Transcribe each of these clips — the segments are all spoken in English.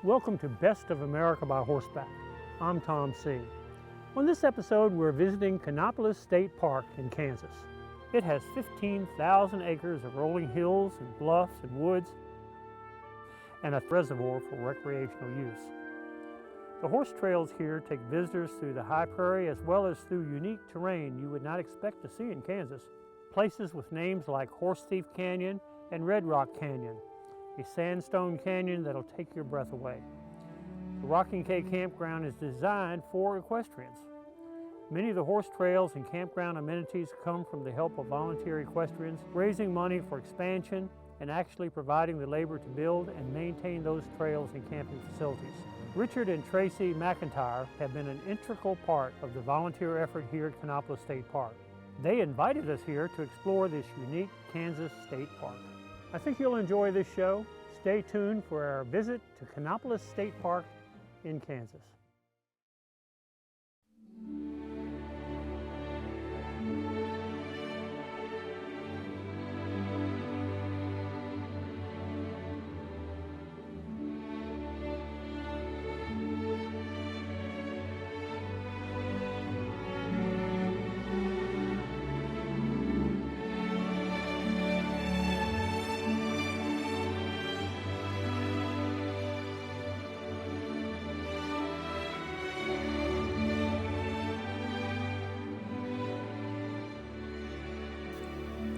Welcome to Best of America by Horseback. I'm Tom Seay. On this episode, we're visiting Kanopolis State Park in Kansas. It has 15,000 acres of rolling hills and bluffs and woods, and a reservoir for recreational use. The horse trails here take visitors through the high prairie as well as through unique terrain you would not expect to see in Kansas. Places with names like Horse Thief Canyon and Red Rock Canyon, a sandstone canyon that'll take your breath away. The Rocking K campground is designed for equestrians. Many of the horse trails and campground amenities come from the help of volunteer equestrians, raising money for expansion and actually providing the labor to build and maintain those trails and camping facilities. Richard and Tracy McIntyre have been an integral part of the volunteer effort here at Kanopolis State Park. They invited us here to explore this unique Kansas state park. I think you'll enjoy this show. Stay tuned for our visit to Kanopolis State Park in Kansas.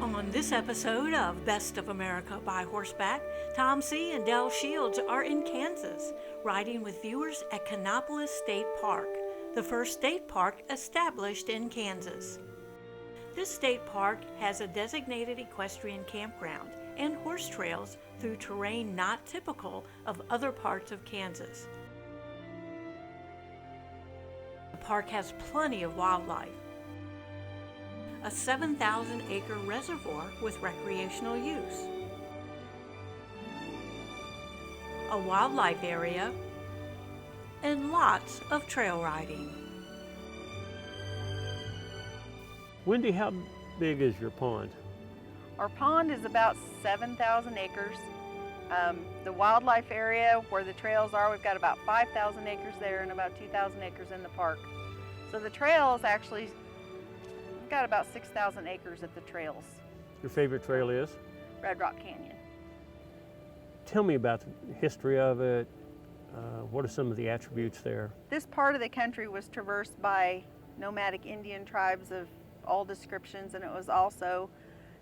On this episode of Best of America by Horseback, Tom Seay and Del Shields are in Kansas, riding with viewers at Kanopolis State Park, the first state park established in Kansas. This state park has a designated equestrian campground and horse trails through terrain not typical of other parts of Kansas. The park has plenty of wildlife, a 7,000-acre reservoir with recreational use, a wildlife area, and lots of trail riding. Wendy, how big is your pond? Our pond is about 7,000 acres. The wildlife area where the trails are, we've got about 5,000 acres there and about 2,000 acres in the park. So the trails actually got about 6,000 acres at the trails. Your favorite trail is? Red Rock Canyon. Tell me about the history of it. What are some of the attributes there? This part of the country was traversed by nomadic Indian tribes of all descriptions, and it was also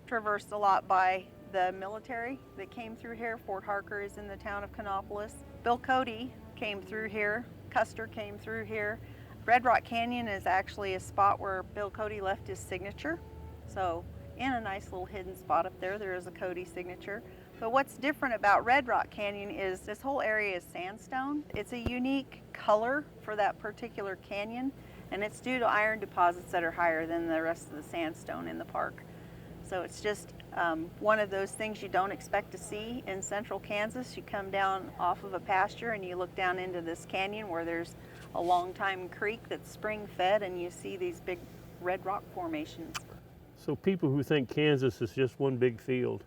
traversed a lot by the military that came through here. Fort Harker is in the town of Kanopolis. Bill Cody came through here. Custer came through here. Red Rock Canyon is actually a spot where Bill Cody left his signature. So in a nice little hidden spot up there, there is a Cody signature. But what's different about Red Rock Canyon is this whole area is sandstone. It's a unique color for that particular canyon, and it's due to iron deposits that are higher than the rest of the sandstone in the park. So it's just one of those things you don't expect to see in central Kansas. You come down off of a pasture and you look down into this canyon where there's a long time creek that's spring fed, and you see these big red rock formations. So people who think Kansas is just one big field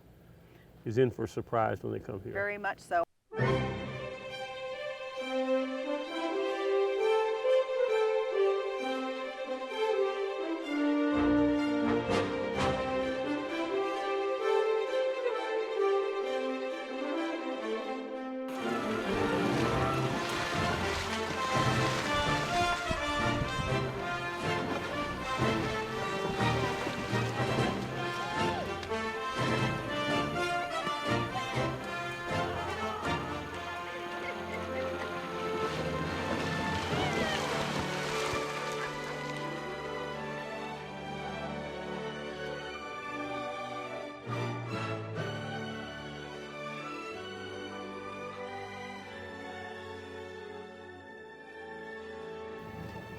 is in for a surprise when they come here. Very much so.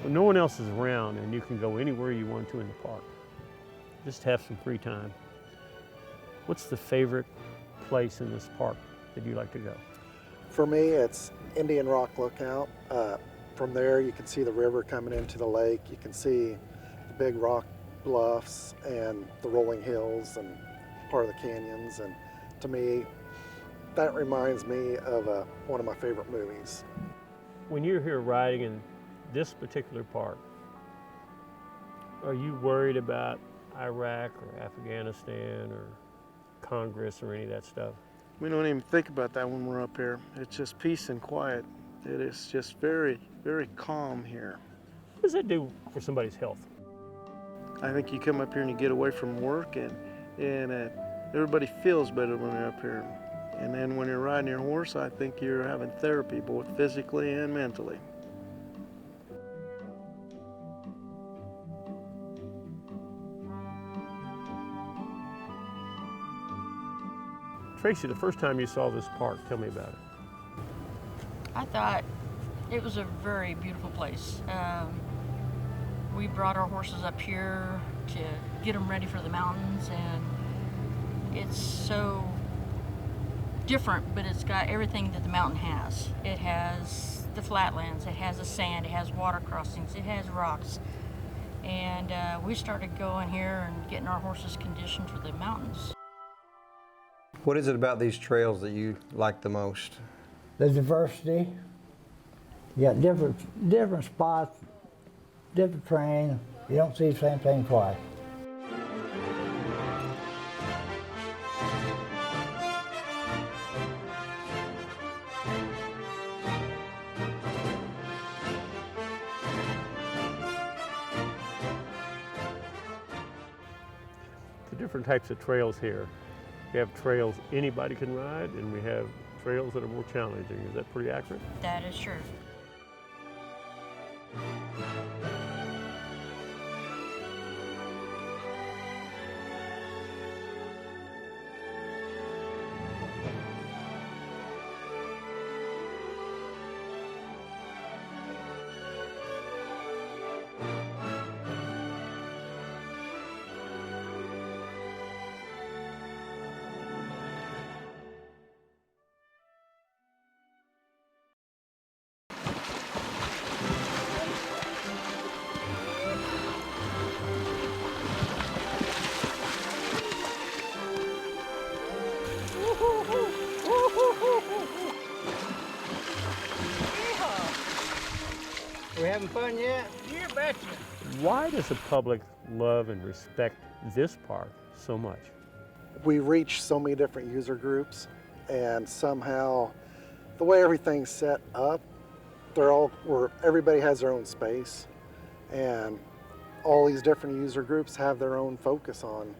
When no one else is around and you can go anywhere you want to in the park, just have some free time. What's the favorite place in this park that you like to go? For me, it's Indian Rock Lookout. From there, you can see the river coming into the lake. You can see the big rock bluffs and the rolling hills and part of the canyons. And to me, That reminds me of one of my favorite movies. When you're here riding in this particular park, are you worried about Iraq or Afghanistan or Congress or any of that stuff? We don't even think about that when we're up here. It's just peace and quiet. It is just very, very calm here. What does that do for somebody's health? I think you come up here and you get away from work, and everybody feels better when they're up here. And then when you're riding your horse, I think you're having therapy, both physically and mentally. Tracy, the first time you saw this park, tell me about it. I thought it was a very beautiful place. We brought our horses up here to get them ready for the mountains, and it's so different, but it's got everything that the mountain has. It has the flatlands, it has the sand, it has water crossings, it has rocks. And we started going here and getting our horses conditioned for the mountains. What is it about these trails that you like the most? The diversity. You got different spots, different terrain. You don't see the same thing twice. The different types of trails here. We have trails anybody can ride, and we have trails that are more challenging. Is that pretty accurate? That is true. We having fun yet? You betcha. Why does the public love and respect this park so much? We reach so many different user groups, and somehow the way everything's set up, everybody has their own space, and all these different user groups have their own focus on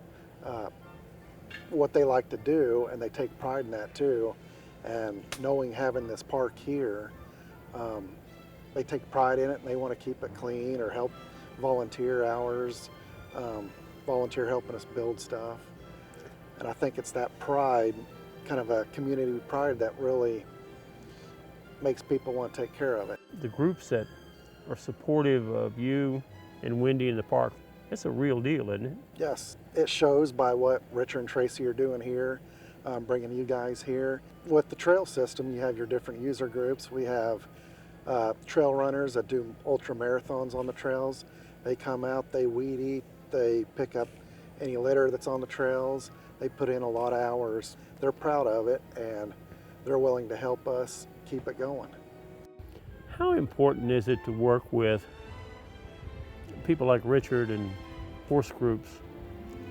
what they like to do, and they take pride in that too. And knowing having this park here, they take pride in it, and they want to keep it clean or help volunteer hours, volunteer helping us build stuff. And I think it's that pride, kind of a community pride, that really makes people want to take care of it. The groups that are supportive of you and Wendy in the park, it's a real deal, isn't it? Yes, it shows by what Richard and Tracy are doing here, bringing you guys here. With the trail system, you have your different user groups. We have trail runners that do ultra marathons on the trails. They come out, they weed eat, they pick up any litter that's on the trails. They put in a lot of hours. They're proud of it, and they're willing to help us keep it going. How important is it to work with people like Richard and horse groups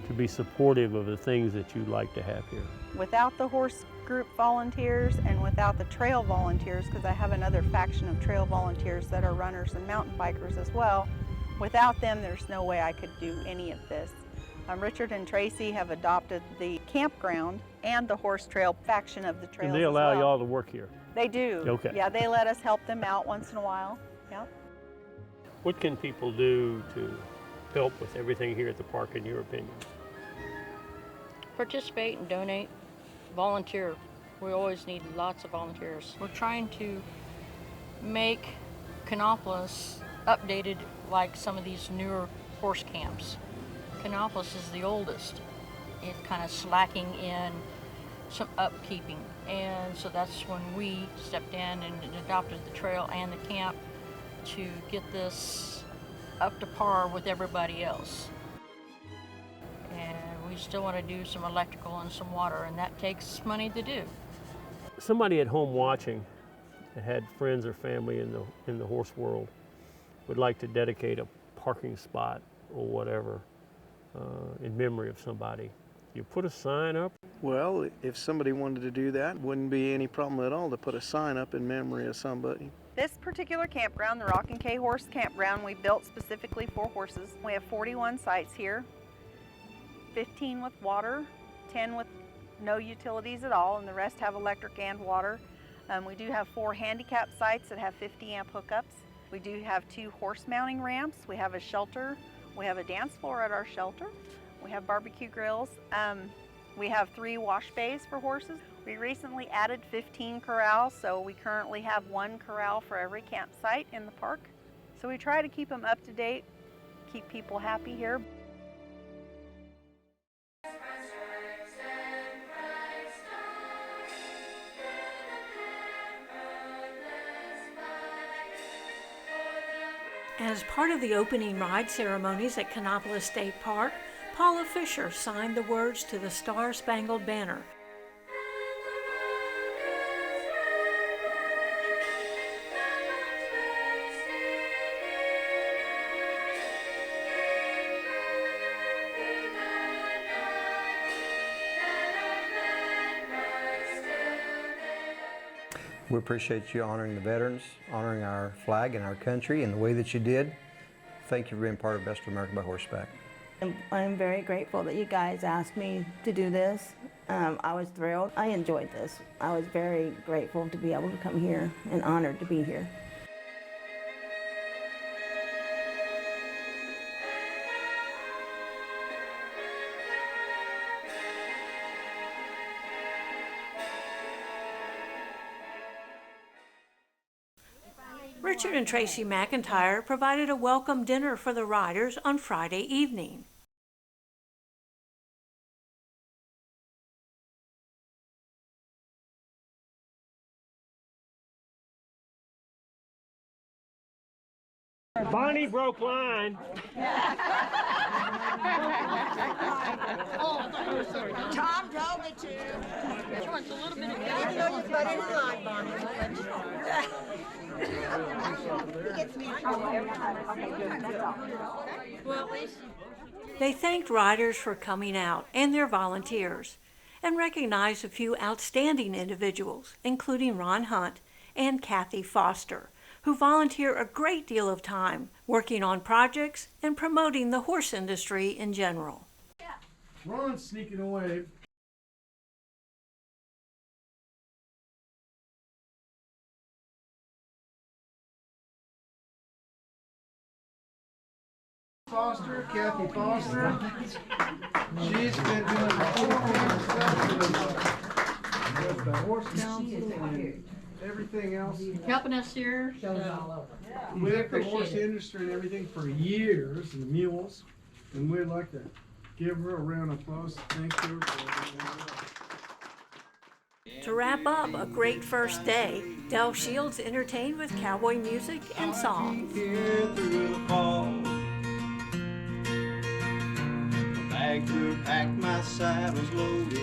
to be supportive of the things that you like to have here? Without the horse group volunteers and without the trail volunteers, because I have another faction of trail volunteers that are runners and mountain bikers as well, without them there's no way I could do any of this. Richard and Tracy have adopted the campground and the horse trail faction of the trails. And they allow y'all to work here? They do. Okay. Yeah, they let us help them out once in a while. Yep. What can people do to help with everything here at the park, in your opinion? Participate and donate, volunteer. We always need lots of volunteers. We're trying to make Kanopolis updated like some of these newer horse camps. Kanopolis is the oldest. It's kind of slacking in some upkeeping, and so that's when we stepped in and adopted the trail and the camp to get this up to par with everybody else. And we still want to do some electrical and some water, and that takes money to do. somebody at home watching that had friends or family in the horse world would like to dedicate a parking spot or whatever in memory of somebody, you put a sign up? Well, if somebody wanted to do that, wouldn't be any problem at all to put a sign up in memory of somebody. This particular campground, the Rock and K Horse Campground, we built specifically for horses. We have 41 sites here, 15 with water, 10 with no utilities at all, and the rest have electric and water. We do have 4 handicap sites that have 50 amp hookups. We do have 2 horse mounting ramps. We have a shelter. We have a dance floor at our shelter. We have barbecue grills. We have 3 wash bays for horses. We recently added 15 corrals, so we currently have 1 corral for every campsite in the park. So we try to keep them up to date, keep people happy here. As part of the opening ride ceremonies at Kanopolis State Park, Paula Fisher signed the words to the Star-Spangled Banner. We appreciate you honoring the veterans, honoring our flag and our country in the way that you did. Thank you for being part of Best of America by Horseback. I'm very grateful that you guys asked me to do this. I was thrilled. I enjoyed this. I was very grateful to be able to come here and honored to be here. Richard and Tracy McIntyre provided a welcome dinner for the riders on Friday evening. Bonnie broke line. Tom told me to. It's a little bit of You know you put it in line, Bonnie. He gets me in trouble every time. well, at least They thanked riders for coming out and their volunteers, and recognized a few outstanding individuals, including Ron Hunt and Kathy Foster, who volunteer a great deal of time working on projects and promoting the horse industry in general. Ron's sneaking away. Foster, Kathy Foster. She's been doing the horse council and everything else. helping us here. With the horse industry and everything for years, and the mules, and we'd like to give her a round of applause. Thank you. To wrap up a great first day, Del Shields entertained with cowboy music and songs. Here through the fall, my bags were packed, my saddles loaded,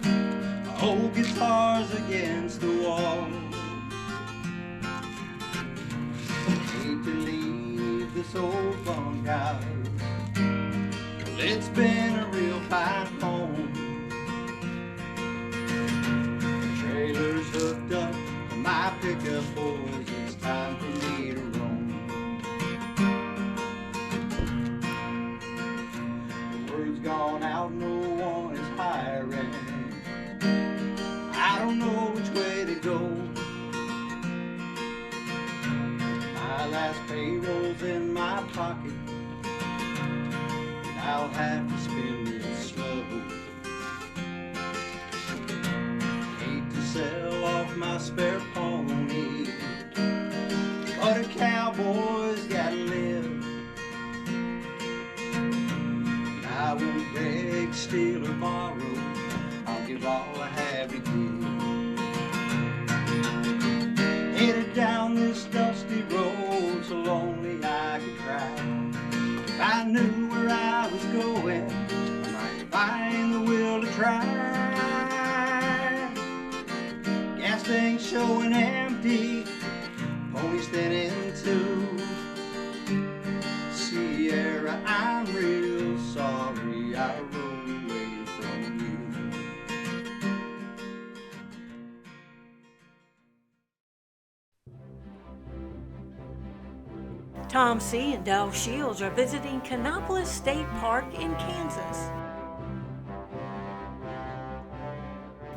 my old guitar's against the wall. Hate to leave this old bunkhouse, well, it's been a real fine home. The trailer's hooked up to my pickup, boys, it's time for me to roam. The word's gone out, no one is hiring. I don't know which way to go. My last payroll's in my pocket, and I'll have to spend it slow. Hate to sell off my spare pony, but a cowboy's gotta live. And I won't beg, steal, or borrow, I'll give all I have to give. Headed down this dusty road, so lonely I could cry. If I knew where I was going, I might find the will to try. deep, pony standing too. Sierra, I'm real sorry I rode away from you. Tom Seay and Del Shields are visiting Kanopolis State Park in Kansas.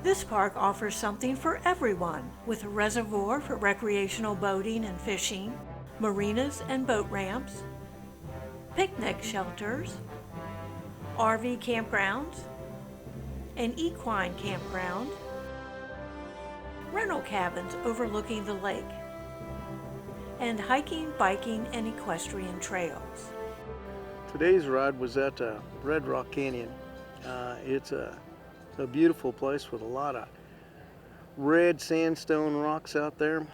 This park offers something for everyone, with a reservoir for recreational boating and fishing, marinas and boat ramps, picnic shelters, RV campgrounds, an equine campground, rental cabins overlooking the lake, and hiking, biking, and equestrian trails. Today's ride was at Red Rock Canyon. It's a beautiful place with a lot of red sandstone rocks out there.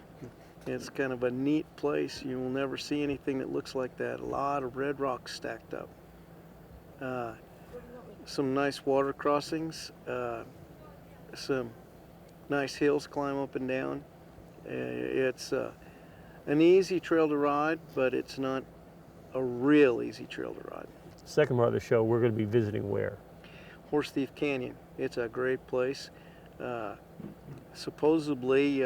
It's kind of a neat place. You will never see anything that looks like that. A lot of red rocks stacked up. Some nice water crossings, some nice hills climb up and down. It's an easy trail to ride, but it's not a real easy trail to ride. Second part of the show, we're going to be visiting where? Horse Thief Canyon. It's a great place. Supposedly,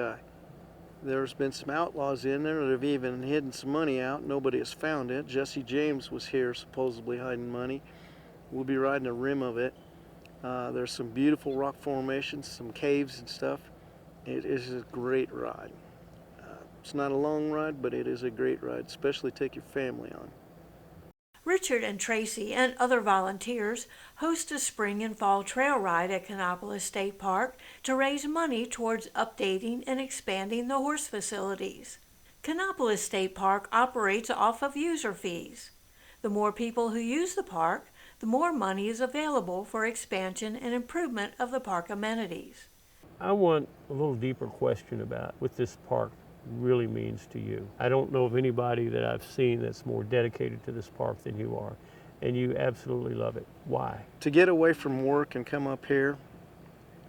there's been some outlaws in there that have even hidden some money out. Nobody has found it. Jesse James was here supposedly hiding money. We'll be riding the rim of it. There's some beautiful rock formations, some caves and stuff. It is a great ride. It's not a long ride, but it is a great ride, especially take your family on. Richard and Tracy and other volunteers host a spring and fall trail ride at Kanopolis State Park to raise money towards updating and expanding the horse facilities. Kanopolis State Park operates off of user fees. The more people who use the park, the more money is available for expansion and improvement of the park amenities. I want a little deeper question about what this park really means to you. I don't know of anybody that I've seen that's more dedicated to this park than you are, and you absolutely love it. Why? To get away from work and come up here,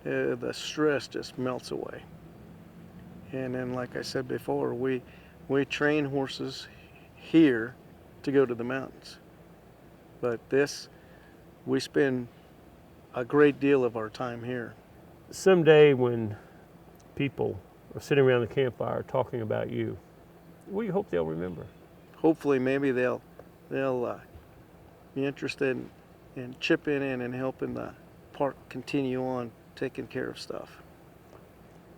the stress just melts away. And then, like I said before, we train horses here to go to the mountains. But this, we spend a great deal of our time here. Someday when people are sitting around the campfire talking about you, what do you hope they'll remember? Hopefully maybe they'll be interested in chipping in and helping the park continue on taking care of stuff.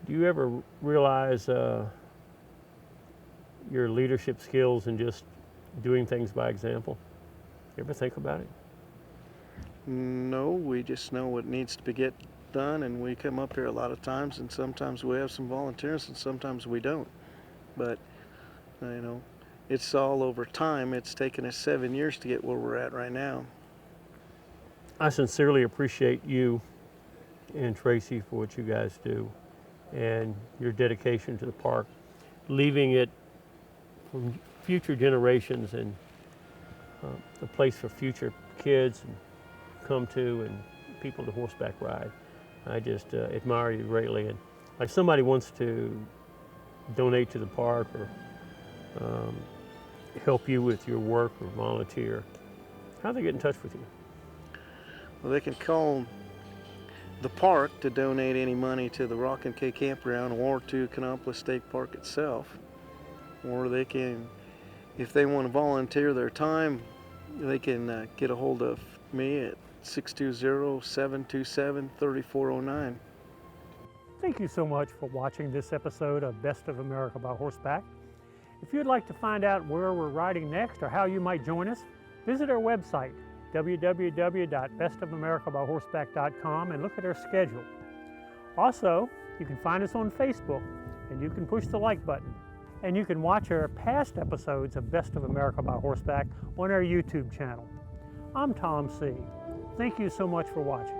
Do you ever realize your leadership skills in just doing things by example? You ever think about it? No, we just know what needs to get done, and we come up here a lot of times, and sometimes we have some volunteers and sometimes we don't. But you know, it's all over time. It's taken us 7 years to get where we're at right now. I sincerely appreciate you and Tracy for what you guys do and your dedication to the park, leaving it for future generations and a place for future kids and come to and people to horseback ride. I just admire you greatly, and if somebody wants to donate to the park or help you with your work or volunteer, how do they get in touch with you? Well, they can call the park to donate any money to the Rock and K Campground or to Kanopolis State Park itself, or they can, if they want to volunteer their time, they can get a hold of me at 620-727-3409. Thank you so much for watching this episode of Best of America by Horseback. If you'd like to find out where we're riding next or how you might join us, visit our website, www.bestofamericabyhorseback.com, and look at our schedule. Also, you can find us on Facebook, and you can push the like button. And you can watch our past episodes of Best of America by Horseback on our YouTube channel. I'm Tom Seay. Thank you so much for watching.